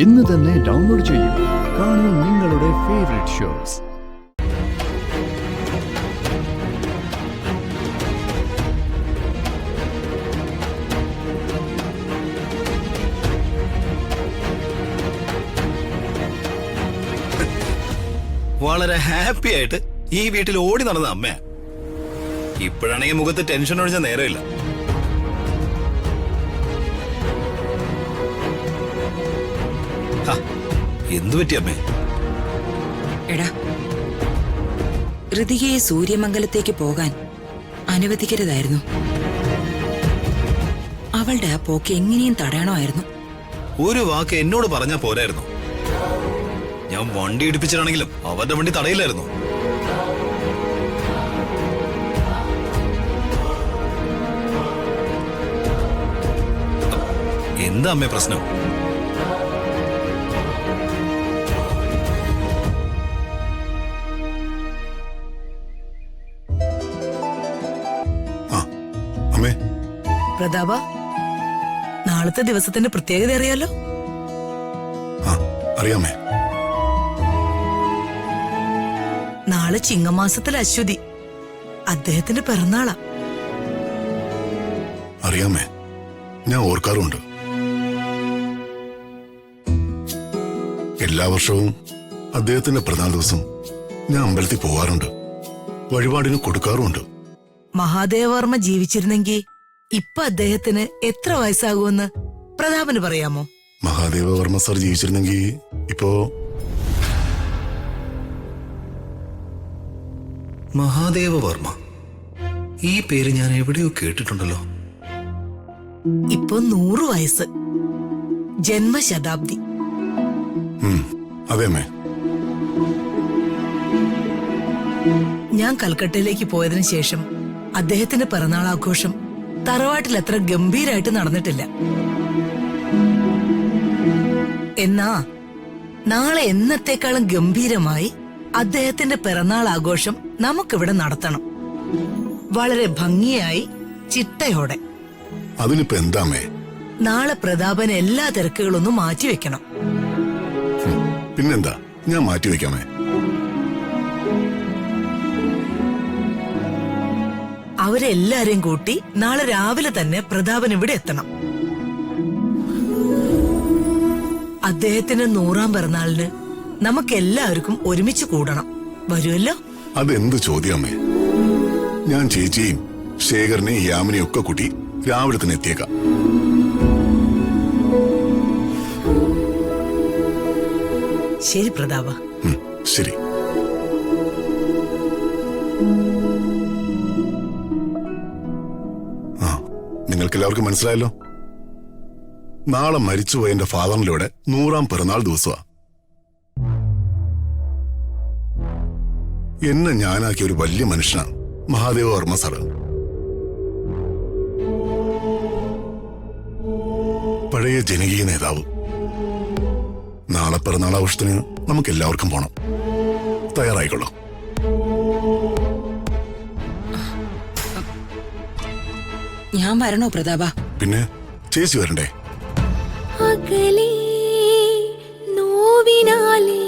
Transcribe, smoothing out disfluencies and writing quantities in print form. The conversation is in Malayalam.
ഇന്ന് തന്നെ ഡൗൺലോഡ് ചെയ്യൂ. കാണൂ നിങ്ങളുടെ ഫേവറേറ്റ് ഷോസ്. വളരെ ഹാപ്പി ആയിട്ട് ഈ വീട്ടിൽ ഓടി നടന്ന അമ്മയാ. ഇപ്പോഴാണെങ്കിൽ മുഖത്ത് ടെൻഷൻ ഒഴിഞ്ഞ നേരമില്ല. എന്തു പറ്റി അമ്മേ? എടാ, ഋതികയെ സൂര്യമംഗലത്തേക്ക് പോകാൻ അനുവദിക്കരുതായിരുന്നു. അവളുടെ ആ പോക്ക് എങ്ങനെയും തടയണമായിരുന്നു. ഒരു വാക്ക് എന്നോട് പറഞ്ഞാ പോരായിരുന്നു. ഞാൻ വണ്ടി ഇടിപ്പിച്ചിട്ടാണെങ്കിലും അവരുടെ വണ്ടി തടയില്ലായിരുന്നു. എന്താ അമ്മേ പ്രശ്നം? പ്രതാപ, നാളത്തെ ദിവസത്തിന്റെ പ്രത്യേകത അറിയാലോ? അറിയാമേ. നാളെ ചിങ്ങമാസത്തിലെ അശ്വതി, അദ്ദേഹത്തിന്റെ പിറന്നാളാ. അറിയാമേ, ഞാൻ ഓർക്കാറുണ്ട്. എല്ലാ വർഷവും അദ്ദേഹത്തിന്റെ പിറന്നാൾ ദിവസം ഞാൻ അമ്പലത്തിൽ പോവാറുണ്ട്, വഴിപാടിന് കൊടുക്കാറുമുണ്ട്. മഹാദേവവർമ്മ ജീവിച്ചിരുന്നെങ്കിൽ ഇപ്പൊ അദ്ദേഹത്തിന് എത്ര വയസ്സാകുമെന്ന് പ്രതാപന് പറയാമോ? മഹാദേവവർമ്മ സാർ ജീവിച്ചിരുന്നെങ്കിൽ ഇപ്പോ... മഹാദേവവർമ്മ, ഈ പേര് ഞാൻ എവിടെയോ കേട്ടിട്ടുണ്ടല്ലോ. ഇപ്പൊ 100 വയസ്സ്, ജന്മശതാബ്ദി. അതേമേ. ഞാൻ കൽക്കട്ടയിലേക്ക് പോയതിനു ശേഷം അദ്ദേഹത്തിന്റെ പിറന്നാൾ ആഘോഷം തറവാട്ടിൽ അത്ര ഗംഭീരായിട്ട് നടന്നിട്ടില്ല. എന്നാ നാളെ എന്നത്തേക്കാളും ഗംഭീരമായി അദ്ദേഹത്തിന്റെ പിറന്നാൾ ആഘോഷം നമുക്കിവിടെ നടത്തണം. വളരെ ഭംഗിയായി, ചിട്ടയോടെ. അതിനിപ്പോ എന്താമേ? നാളെ പ്രതാപന് എല്ലാ തിരക്കുകളൊന്നും മാറ്റിവെക്കണം. പിന്നെന്താ, ഞാൻ മാറ്റിവെക്കാമേ. അവരെല്ലാരെയും കൂട്ടി നാളെ രാവിലെ തന്നെ പ്രതാപൻ ഇവിടെ എത്തണം. അദ്ദേഹത്തിന്റെ 100ാം പിറന്നാളിന് നമുക്കെല്ലാവർക്കും ഒരുമിച്ച് കൂടണം. വരുമല്ലോ? അതെന്ത് ചോദ്യമേ. ഞാൻ ചേച്ചിയും ശേഖരനെയും യാമിനെയും ഒക്കെ കൂട്ടി രാവിലെ തന്നെ എത്തിയേക്കാം. ശരി പ്രതാപ. ശരി. നിങ്ങൾക്കെല്ലാവർക്കും മനസ്സിലായല്ലോ. നാളെ മരിച്ചുപോയ എന്റെ ഫാദറിലൂടെ 100ാം പിറന്നാൾ ദിവസമാ. എന്നെ ഞാനാക്കിയ ഒരു വലിയ മനുഷ്യനാണ് മഹാദേവവർമ്മ സാറ്. പഴയ ജനകീയ നേതാവ്. നാളെ പിറന്നാൾ ആഘോഷത്തിന് നമുക്ക് എല്ലാവർക്കും പോണം. തയ്യാറായിക്കൊള്ളൂ. ഞാൻ വരണോ പ്രതാപ? പിന്നെ ചേച്ചി വരണ്ടേ? അകലേ നോവിനാലേ